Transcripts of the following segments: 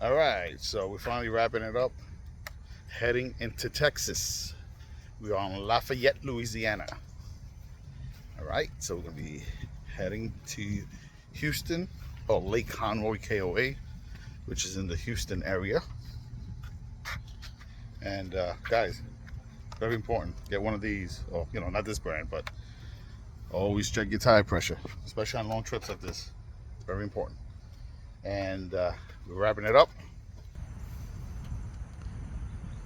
All right, so we're finally wrapping it up, heading into Texas. We are on Lafayette, Louisiana. All right, so we're gonna be heading to Houston, or Lake Conroy KOA, which is in the Houston area. And guys, very important, get one of these, or not this brand, but always check your tire pressure, especially on long trips like this. It's very important. And we're wrapping it up.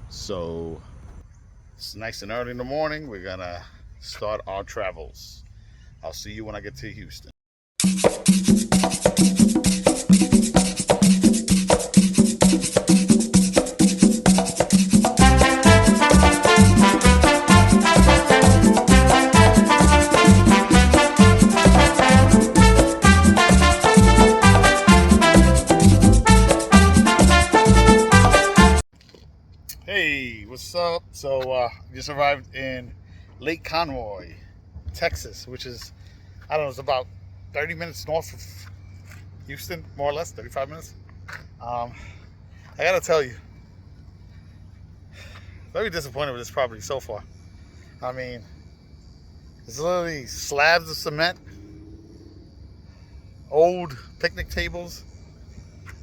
So it's nice and early in the morning. We're gonna start our travels. I'll see you when I get to Houston. Hey, what's up? So just arrived in Lake Conroy, Texas, which is, I don't know, it's about 30 minutes north of Houston, more or less, 35 minutes. I gotta tell you, very disappointed with this property so far. I mean, it's literally slabs of cement, old picnic tables,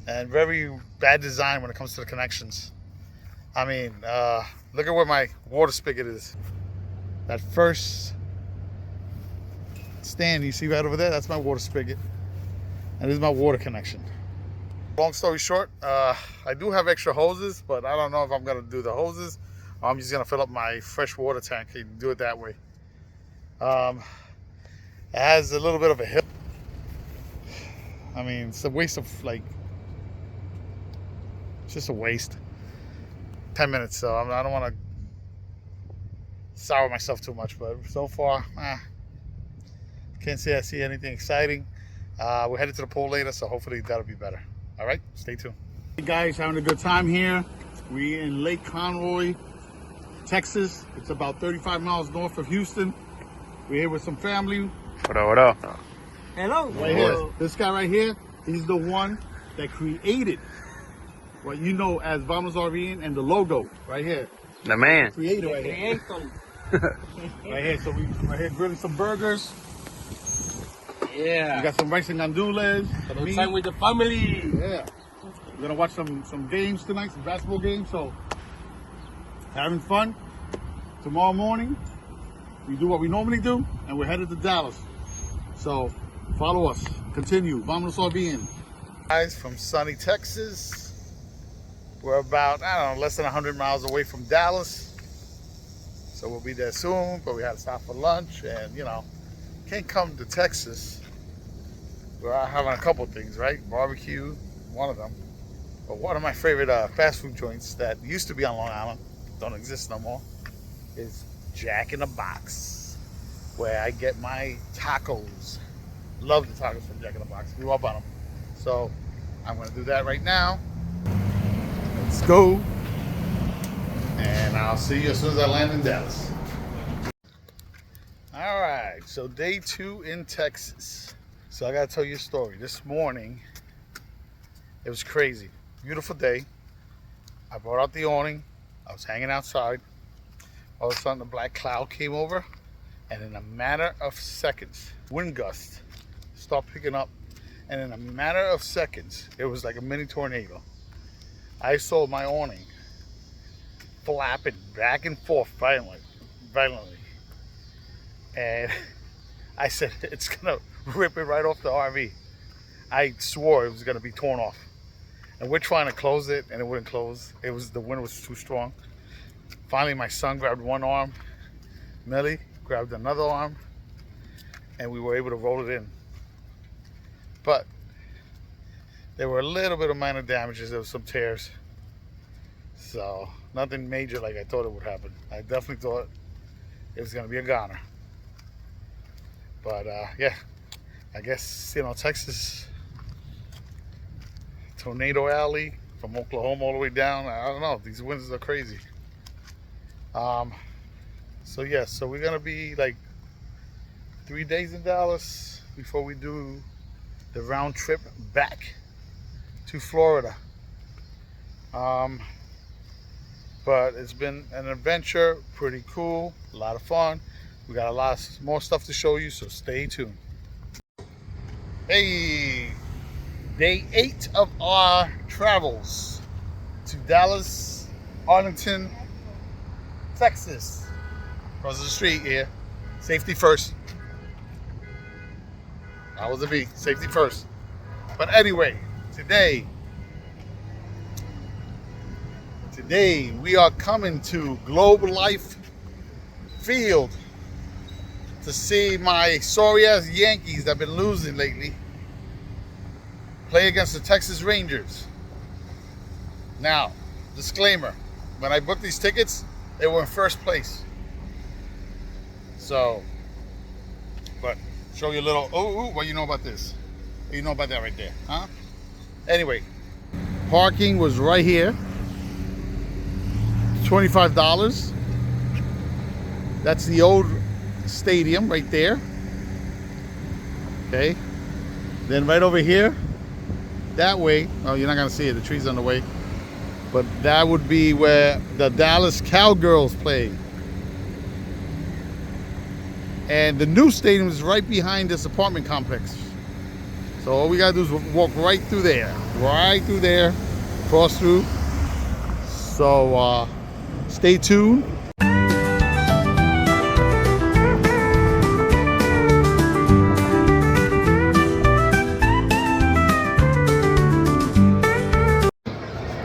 and very bad design when it comes to the connections. I mean, look at where my water spigot is. That first stand you see right over there, that's my water spigot. And this is my water connection. Long story short, I do have extra hoses, but I don't know if I'm gonna do the hoses. I'm just gonna fill up my fresh water tank and do it that way. It has a little bit of a hill. I mean, it's a waste of it's just a waste. 10 minutes, so I don't want to sour myself too much, but so far, can't say I see anything exciting. We're headed to the pool later, so hopefully that'll be better. All right, stay tuned. Hey guys, having a good time here. We're in Lake Conroy, Texas. It's about 35 miles north of Houston. We're here with some family. What up, what up? Hello. Right here, this guy right here, he's the one that created what you know as Vamos RVing and the logo right here. The man. Creator right here. Right here, so we right here grilling some burgers. Yeah. We got some rice and gandules. Good time with the family. Yeah. We're gonna watch some games tonight, some basketball games. So having fun. Tomorrow morning, we do what we normally do, and we're headed to Dallas. So follow us. Continue. Vamos RVing. Guys from sunny Texas. We're about, I don't know, less than 100 miles away from Dallas. So we'll be there soon, but we had to stop for lunch and, can't come to Texas. We're out having a couple things, right? Barbecue, one of them. But one of my favorite fast food joints that used to be on Long Island, don't exist no more, is Jack in the Box, where I get my tacos. Love the tacos from Jack in the Box. Grew up on them. So I'm gonna do that right now. Let's go, and I'll see you as soon as I land in Dallas. All right, so day 2 in Texas. So I gotta tell you a story. This morning, it was crazy. Beautiful day. I brought out the awning. I was hanging outside. All of a sudden, a black cloud came over, and in a matter of seconds, wind gusts start picking up, and in a matter of seconds, it was like a mini tornado. I saw my awning flapping back and forth violently. And I said, it's gonna rip it right off the RV. I swore it was gonna be torn off. And we're trying to close it, and it wouldn't close. The wind was too strong. Finally, my son grabbed one arm. Millie grabbed another arm. And we were able to roll it in. But there were a little bit of minor damages. There was some tears. So nothing major like I thought it would happen. I definitely thought it was going to be a goner. But yeah, I guess, Texas, Tornado Alley from Oklahoma all the way down. I don't know. These winds are crazy. So yeah, so we're going to be like 3 days in Dallas before we do the round trip back to Florida. But it's been an adventure, pretty cool, a lot of fun. We got a lot more stuff to show you, so stay tuned. Hey, day 8 of our travels to Dallas, Arlington, Texas. Across the street here. Safety first. That was a V. Safety first. But anyway, today we are coming to Globe Life Field to see my sorry-ass Yankees that have been losing lately play against the Texas Rangers. Now, disclaimer, when I booked these tickets, they were in first place. So, but show you a little, what you know about this? What you know about that right there, huh? Anyway, parking was right here. $25. That's the old stadium right there. Okay. Then right over here, that way, oh, you're not gonna see it, the tree's on the way. But that would be where the Dallas Cowgirls play. And the new stadium is right behind this apartment complex. So all we gotta do is walk right through there, cross through. So stay tuned.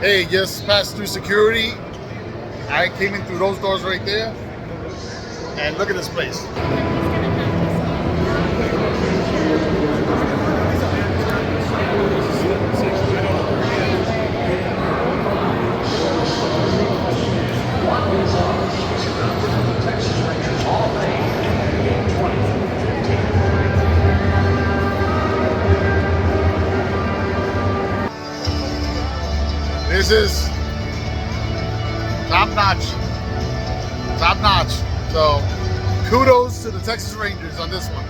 Hey, just passed through security. I came in through those doors right there. And look at this place. This is top notch. So kudos to the Texas Rangers on this one.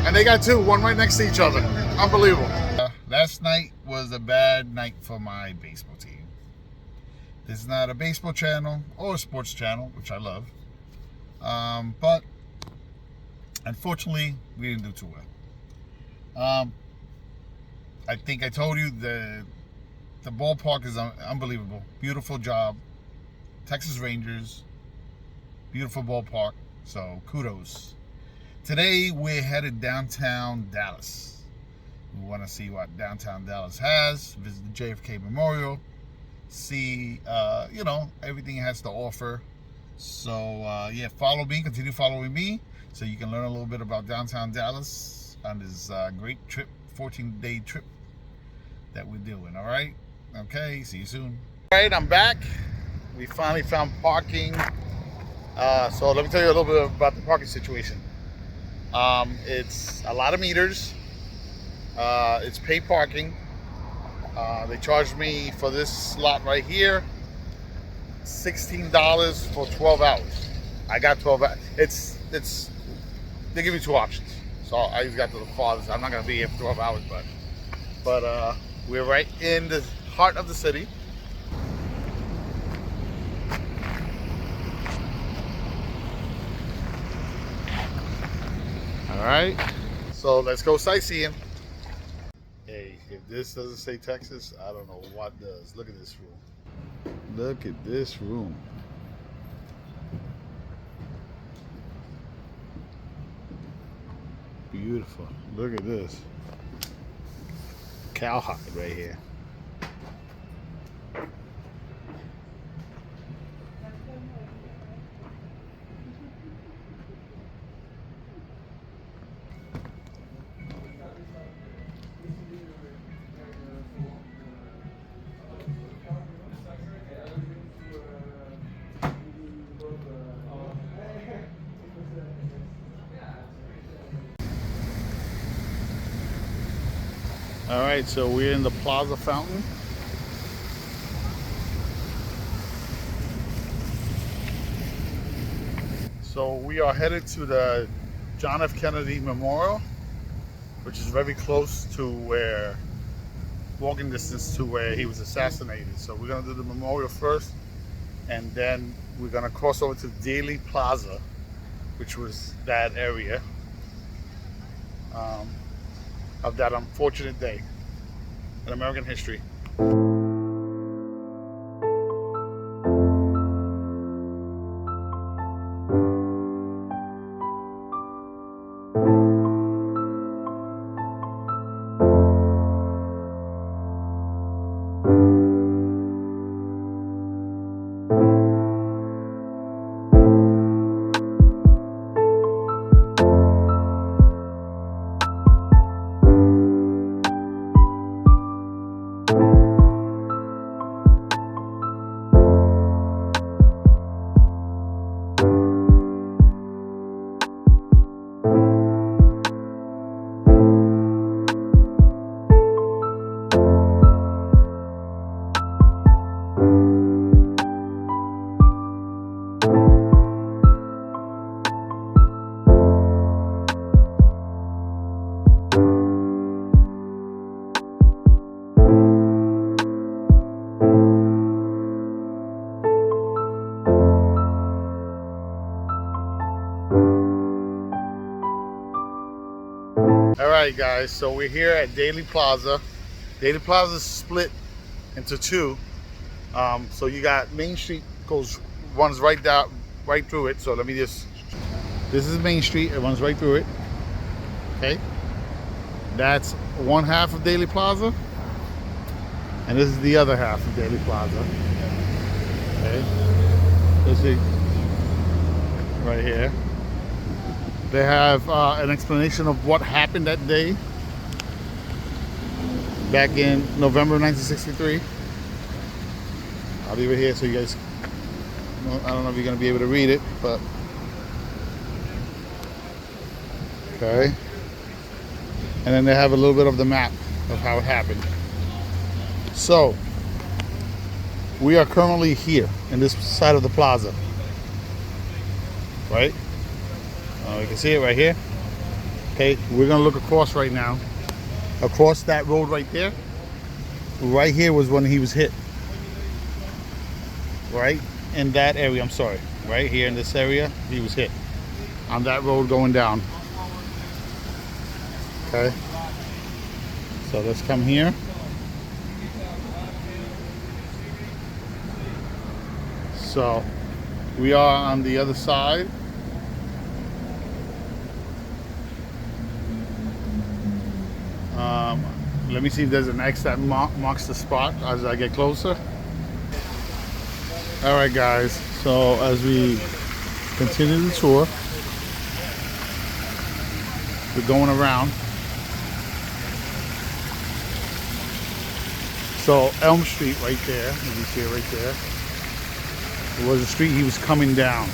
And they got two, one right next to each other. Unbelievable. Last night was a bad night for my baseball team. This is not a baseball channel or a sports channel, which I love. But unfortunately, we didn't do too well. I think I told you the ballpark is unbelievable. Beautiful job. Texas Rangers. Beautiful ballpark. So kudos. Today we're headed downtown Dallas. We want to see what downtown Dallas has. Visit the JFK Memorial. See, everything it has to offer. So yeah, follow me. Continue following me so you can learn a little bit about downtown Dallas on this great trip, 14-day trip that we're doing. All right. Okay, see you soon. All right, I'm back. We finally found parking. So let me tell you a little bit about the parking situation. It's a lot of meters. It's paid parking. They charged me for this slot right here $16 for 12 hours. I got 12 hours. They give you two options. So I just got to the farthest. I'm not gonna be here for 12 hours, but we're right in the heart of the city. All right, so let's go sightseeing. Hey, if this doesn't say Texas, I don't know what does. Look at this room. Look at this room. Beautiful. Look at this. Cowhide right here. All right, so we're in the Plaza fountain. So we are headed to the John F. Kennedy Memorial, which is very close to where walking distance to where he was assassinated. So we're gonna do the memorial first, and then we're gonna cross over to Dealey Plaza, which was that area of that unfortunate day in American history. Alright guys, so we're here at Dealey Plaza. Dealey Plaza is split into two. So you got Main Street runs right through it. So let me this is Main Street, it runs right through it. Okay. That's one half of Dealey Plaza. And this is the other half of Dealey Plaza. Okay. Let's see. Right here. They have an explanation of what happened that day back in November 1963. I'll leave it here so you guys, I don't know if you're going to be able to read it, but okay. And then they have a little bit of the map of how it happened. So we are currently here in this side of the plaza, right? You can see it right here. Okay, we're gonna look across right now. Across that road right there. Right here was when he was hit. Right in that area, I'm sorry. Right here in this area, he was hit. On that road going down. Okay. So let's come here. So we are on the other side. Let me see if there's an X that marks the spot as I get closer. Alright guys, so as we continue the tour, we're going around. So Elm Street right there, you can see it right there, it was the street he was coming down.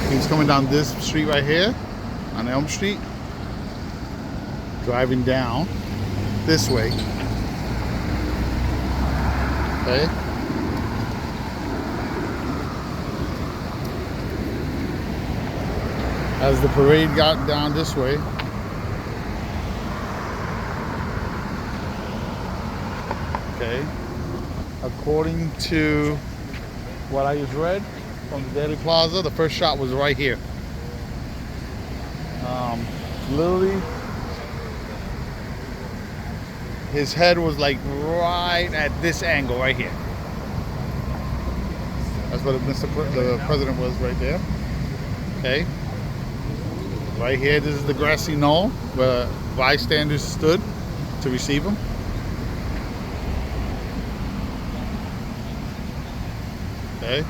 He was coming down this street right here on Elm Street, driving down this way. Okay. As the parade got down this way, okay, according to what I just read from the Dealey Plaza, the first shot was right here. Literally, his head was like right at this angle right here. That's what the president was right there. Okay. Right here, this is the Grassy Knoll where bystanders stood to receive him. Okay.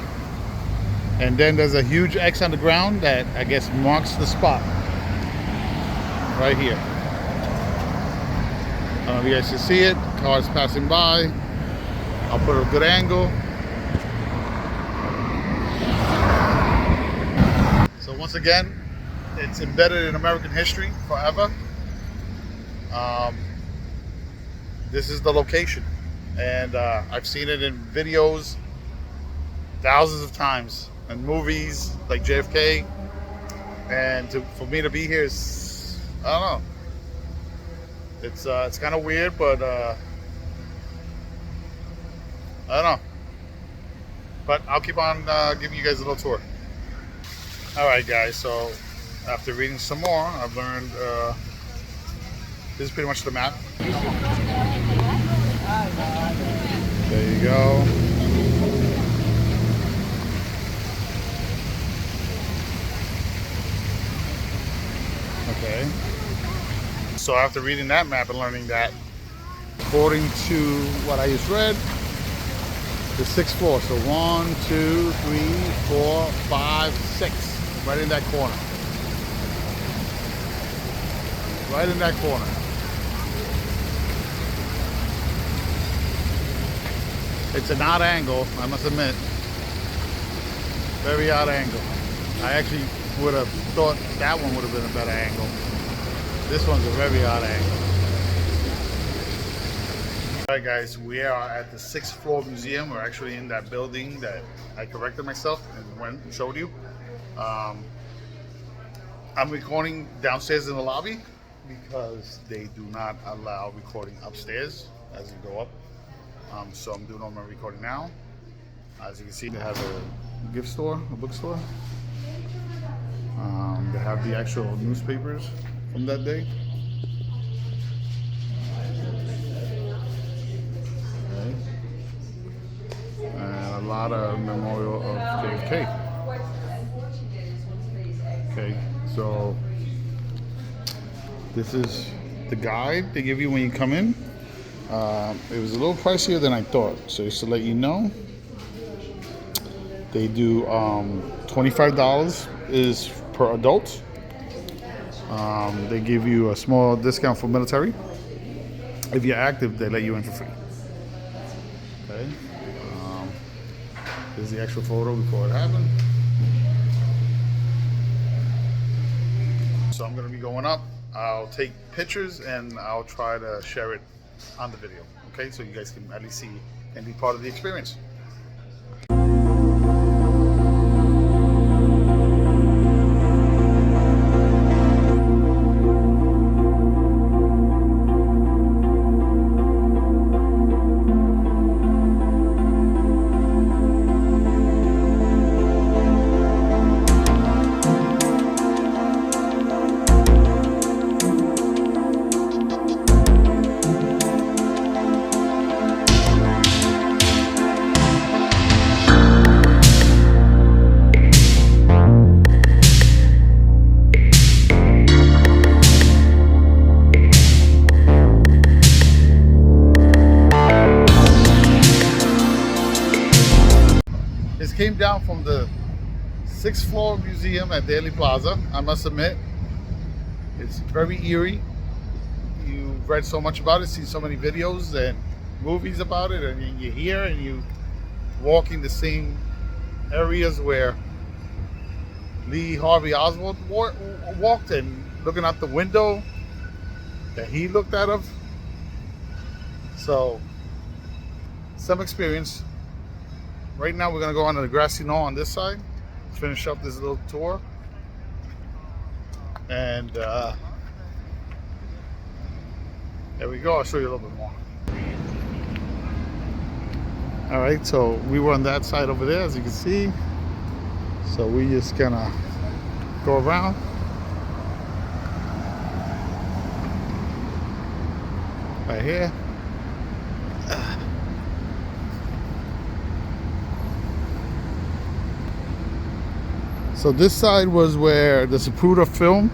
And then there's a huge X on the ground that I guess marks the spot. Right here. I don't know if you guys can see it. Cars passing by. I'll put a good angle. So once again, it's embedded in American history forever. This is the location. And I've seen it in videos thousands of times. and movies like JFK. And for me to be here is, I don't know. It's kind of weird, but I don't know. But I'll keep on giving you guys a little tour. All right, guys. So after reading some more, I've learned this is pretty much the map. There you go. Okay. So after reading that map and learning that, according to what I just read, the 6th floor. So 1, 2, 3, 4, 5, 6. Right in that corner. Right in that corner. It's an odd angle, I must admit. Very odd angle. I actually would have thought that one would have been a better angle. This one's a very odd angle. Alright guys, we are at the 6th floor museum. We're actually in that building that I corrected myself and went and showed you. I'm recording downstairs in the lobby because they do not allow recording upstairs as you go up. So I'm doing all my recording now. As you can see, they have a gift store, a bookstore. They have the actual newspapers from that day. Okay. And a lot of memorial of JFK. Okay, so this is the guide they give you when you come in. It was a little pricier than I thought, so just to let you know, they do $25 is per adult. They give you a small discount for military. If you're active, they let you in for free. Okay. This is the actual photo before it happened. So I'm going to be going up. I'll take pictures and I'll try to share it on the video. Okay, so you guys can at least see and be part of the experience. This came down from the 6th floor museum at Dealey Plaza. I must admit, it's very eerie. You've read so much about it, seen so many videos and movies about it, and you hear and you walk in the same areas where Lee Harvey Oswald walked, and looking out the window that he looked out of. So, some experience. Right now we're gonna go on to the Grassy Knoll on this side, finish up this little tour, and there we go. I'll show you a little bit more. All right, so we were on that side over there, as you can see. So we just gonna go around. Right here. So this side was where the Zapruder film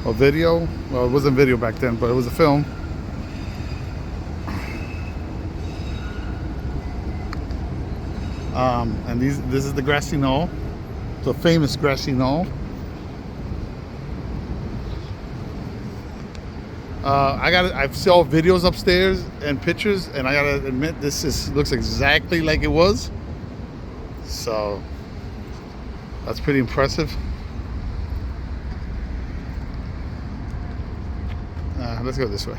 or video, well, it wasn't video back then, but it was a film. And this is the Grassy Knoll, the famous Grassy Knoll. I've saw videos upstairs and pictures, and I gotta admit, this looks exactly like it was. So that's pretty impressive. Let's go this way.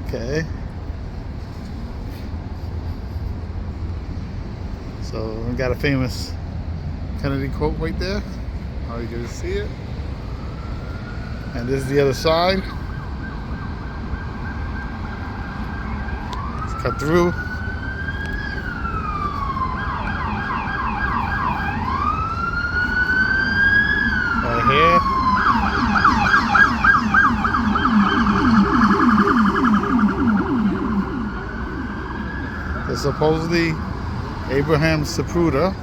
Okay. So we got a famous Kennedy quote right there. Oh, you can see it. And this is the other side. Let's cut through. Right here. There's supposedly Abraham Zapruder,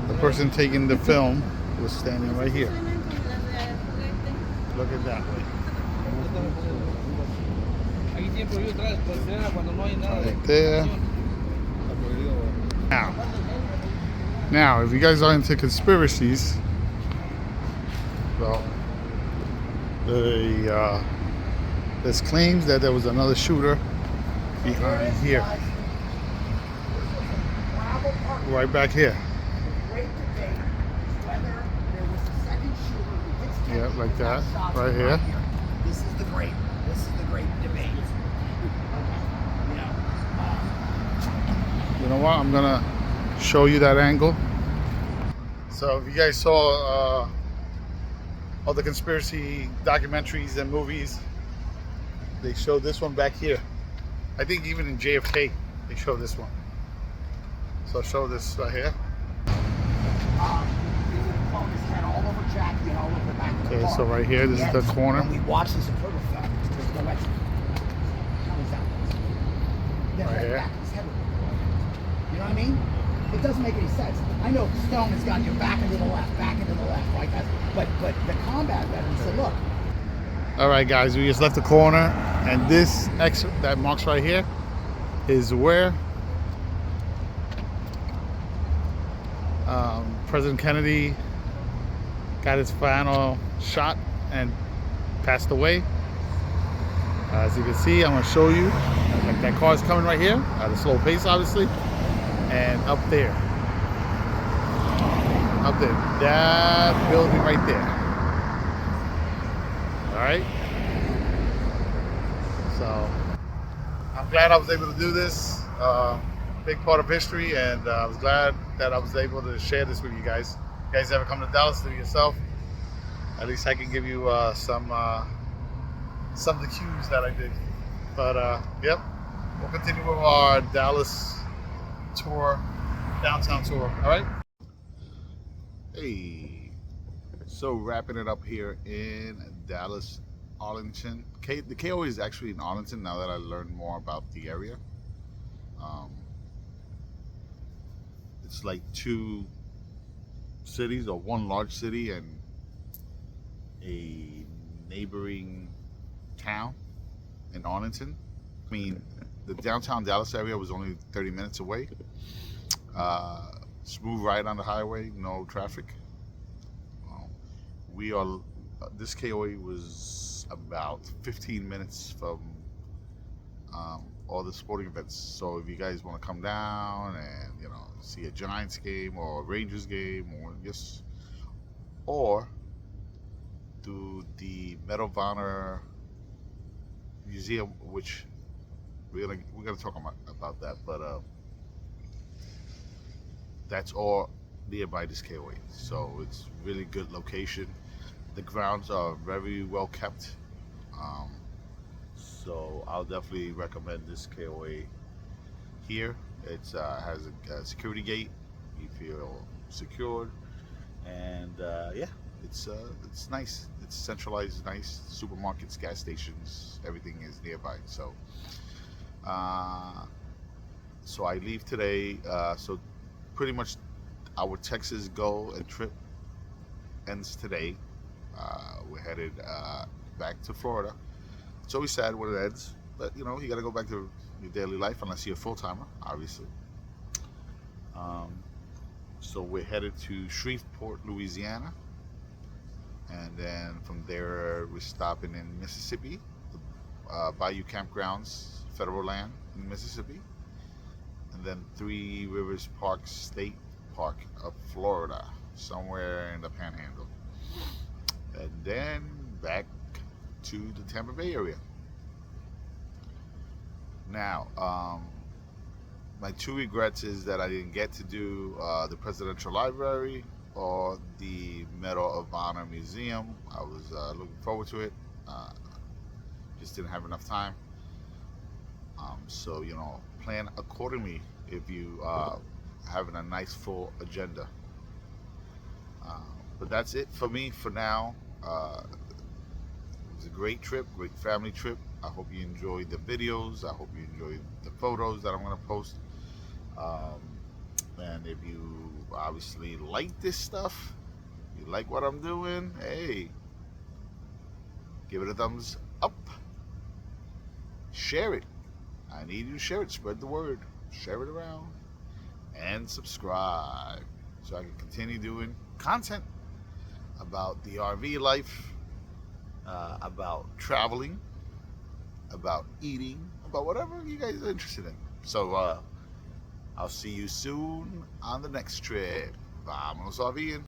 the person taking the film, was standing right here. Look at that way. Right there. Now, if you guys are into conspiracies, well, there's claims that there was another shooter behind here, right back here. Yeah, like that, right here. This is the great debate. You know what? I'm gonna show you that angle. So if you guys saw all the conspiracy documentaries and movies, they showed this one back here. I think even in JFK they show this one. So I'll show this right here. Okay, so right here, this is the corner. When we watch this approval film, there's no exit. How is that? Right here. You know what I mean? It doesn't make any sense. I know Stone has got you back into the left, right, guys? But the combat veteran said, look. All right, guys, we just left the corner, and this X that marks right here is where President Kennedy got his final shot and passed away. As you can see, I'm going to show you. Like that car is coming right here at a slow pace, obviously, and up there, that building right there. All right. So I'm glad I was able to do this. Big part of history, and I was glad that I was able to share this with you guys. You guys ever come to Dallas, do it yourself? At least I can give you some of the cues that I did. But yep, we'll continue with our Dallas tour, downtown tour. All right. Hey, so wrapping it up here in Dallas, Arlington. The KOA is actually in Arlington now that I learned more about the area. It's like two cities, or one large city and a neighboring town in Arlington. I mean, the downtown Dallas area was only 30 minutes away. Smooth ride on the highway, no traffic. This KOA was about 15 minutes from all the sporting events. So if you guys want to come down and see a Giants game or a Rangers game, or do the Medal of Honor Museum, which we're gonna talk about that, but that's all nearby this KOA. So it's really good location. The grounds are very well kept. So I'll definitely recommend this KOA here. It has a security gate. You feel secured, and yeah, it's nice. It's centralized, nice. Supermarkets, gas stations, everything is nearby. So so I leave today. So pretty much our Texas go and trip ends today. We're headed back to Florida. It's always sad when it ends, but you got to go back to your daily life unless you're a full-timer, obviously. So we're headed to Shreveport, Louisiana, and then from there we're stopping in Mississippi, Bayou Campgrounds, federal land in Mississippi, and then Three Rivers Park State Park of Florida, somewhere in the Panhandle, and then back to the Tampa Bay area. Now, my two regrets is that I didn't get to do the Presidential Library or the Medal of Honor Museum. I was looking forward to it. Just didn't have enough time. So, you know, plan accordingly if you having a nice full agenda. But that's it for me for now. It was a great trip, great family trip. I hope you enjoyed the videos. I hope you enjoyed the photos that I'm going to post. And if you obviously like this stuff, you like what I'm doing, hey, give it a thumbs up. Share it. I need you to share it. Spread the word. Share it around. And subscribe so I can continue doing content about the RV life, about traveling, about eating, about whatever you guys are interested in. So I'll see you soon on the next trip. Vámonos a bien.